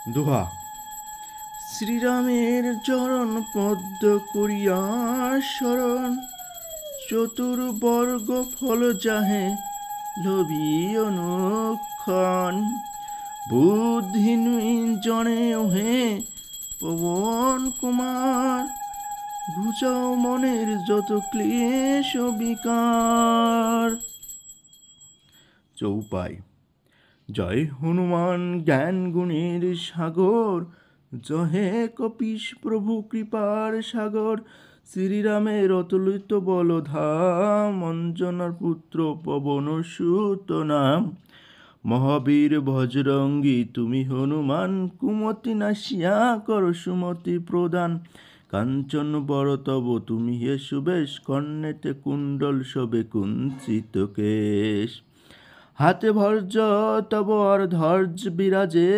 দোহা। শ্রীরামের চরণ পদ্ম করিয়া শরণ, চতুর্বর্গ ফল যাহে লোভী অনুক্ষণ। বুদ্ধিহীন জনে ওহে পবন কুমার, ঘুচাও মনের যত ক্লেশ বিকার। চৌপাই। জয় হনুমান জ্ঞান গুণের সাগর, জহে কপিশ প্রভু কৃপার সাগর। শ্রীরামের অতুলিত বলধাম, অঞ্জনার পুত্র পবন সুত নাম। মহাবীর বজরঙ্গী তুমি হনুমান, কুমতি নাশিয়া কর সুমতি প্রদান। কাঞ্চন বড় তব তুমি হে সুবেশ, কর্ণেতে কুণ্ডল শোভে কুঞ্চিত কেশ। হাতে ভর্জ তব আর ধর্জ বিরাজে,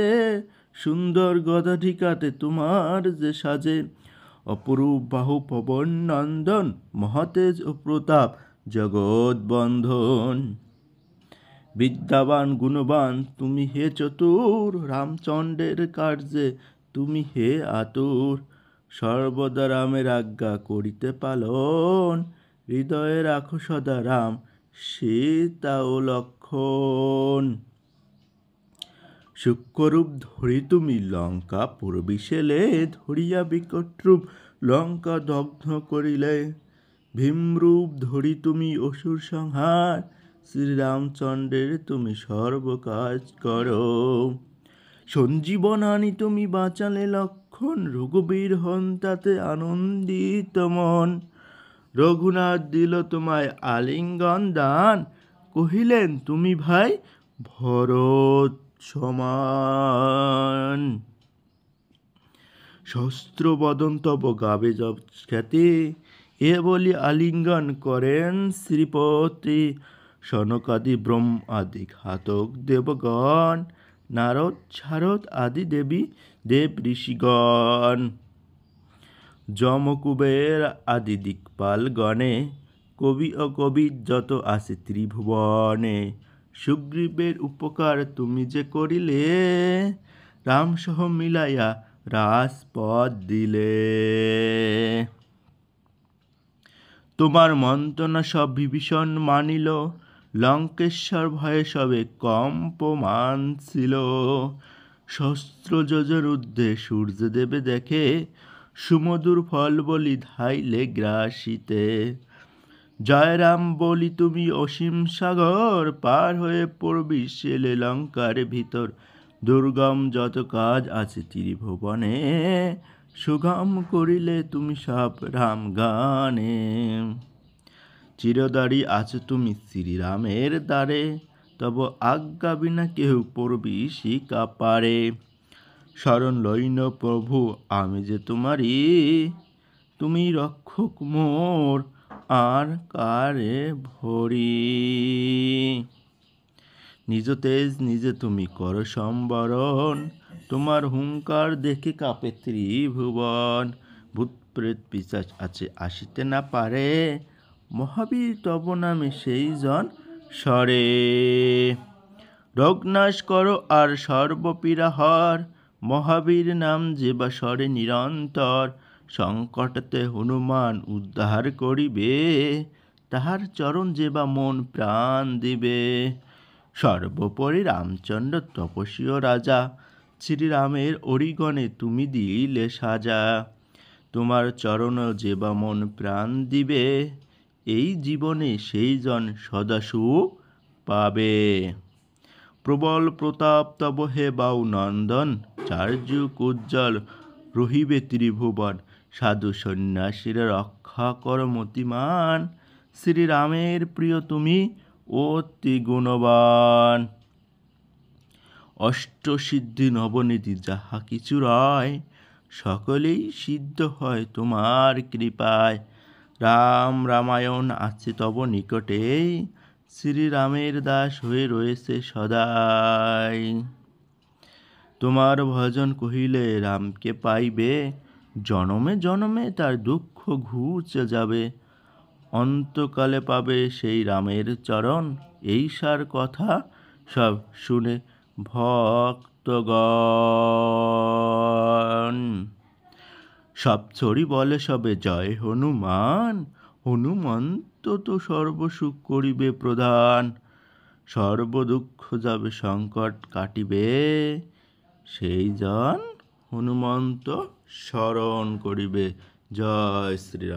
সুন্দর গদা ঠিকাতে তোমার যে সাজে। অপরূপ বাহু পবন নন্দন, মহাতেজ ও প্রতাপ জগৎ বন্ধন। বিদ্যাবান গুণবান তুমি হে চতুর, রামচন্দ্রের কার্যে তুমি হে আতুর। সর্বদা রামের আজ্ঞা করিতে পালন, হৃদয়ে রাখো সদা রাম সীতা ও লক্ষণ। সূক্ষ্মরূপ ধরি তুমি লঙ্কা পুরবিশেলে, ধরিয়া বিকটরূপ লঙ্কা দগ্ধ করিলে। ভীমরূপ ধরি তুমি অসুর সংহার, শ্রীরামচন্দ্রের তুমি সর্বকাজ করো। সঞ্জীবন আনি তুমি বাঁচালে লক্ষণ, রঘুবীর হন তাতে আনন্দিত মন। রঘুনাথ দিল তোমায় আলিঙ্গন দান, কহিলেন তুমি ভাই ভরত সমান। শস্ত্র বদন তব গাবে জব খ্যাতি, এ বলি আলিঙ্গন করেন শ্রীপতি। সনকাদি ব্রহ্মাদি ঘাতক দেবগণ, নারদ শারদ আদি দেবী দেব ঋষিগণ। যমকুবের আদি দিকপাল গণে, কবি ও কবি যত আছে ত্রিভুবনে। সুগ্রীবের উপকার তুমি যে করিলে, রামসহ মিলাইয়া রাজপদ দিলে। তোমার মন্ত্রণা সব বিভীষণ মানিল, লঙ্কেশ্বর ভয়ে সবে কম্পমান ছিল। সহস্র যোজন ঊর্ধ্বে সূর্যদেবে দেখে, সুমধুর ফল বলি ধাইলে গ্রাসিতে। জয় রাম বলি তুমি অসীম সাগর, পার হয়ে পড়বি সেলে লঙ্কার ভিতর। দুর্গম যত কাজ আছে ত্রিভুবনে, সুগম করিলে তুমি সব রাম গানে। চিরদারি আছো তুমি শ্রীরামের দ্বারে, তব আজ্ঞা বিনা কেহ পড়বি শিকা পারে। শরণ লইন প্রভু আমি যে তোমারি, তুমি রক্ষক মোর আর কারে ভরি। নিজ তেজ নিজে তুমি কর সম্বরণ, তোমার হুঙ্কার দেখে কাঁপে ত্রিভুবন। ভূত প্রেত পিশাচ আছে আসিতে না পারে, মহাবীর তব নামে সেই জন সরে। রোগনাশ করো আর সর্বপীড়া হর, মহাবীর নাম যে বা সরে নিরন্তর। সংকটতে হনুমান উদ্ধার করিবে, তাহার চরণ যে বা মন প্রাণ দিবে। সর্বোপরি রামচন্দ্র তপস্বী ও রাজা, শ্রীরামের অরিগণে তুমি দিলে সাজা। তোমার চরণ যে বা মন প্রাণ দিবে, এই জীবনে সেই জন সদা সুখ পাবে। প্রবল প্রতাপ তব হে বাউ নন্দন, চার যুগ উজ্জ্বল রহিবে ত্রিভুবন। সাধু সন্ন্যাসীরা রক্ষা কর মতিমান, শ্রীরামের প্রিয় তুমি অতি গুণবান। অষ্টসিদ্ধি নবনীতি যাহা কিছু রয়, সকলেই সিদ্ধ হয় তোমার কৃপায়। রাম রামায়ণ আছে তব নিকটেই, শ্রীরামের দাস হয়ে রয়েছে সদাই। তোমার ভজন কহিলে রামকে পাইবে, জনমে জনমে তার দুঃখ ঘুচে যাবে। অন্তকালে পাবে সেই রামের চরণ, এই সার কথা সব শুনে ভক্তগণ। সব চড়ি বলে সবে জয় হনুমান, হনুমন্ত তো সর্বসুখ করিবে প্রদান। সর্বদুঃখ যাবে সংকট কাটিবে, সেই জন হনুমন্ত স্মরণ করিবে। জয় শ্রীরাম।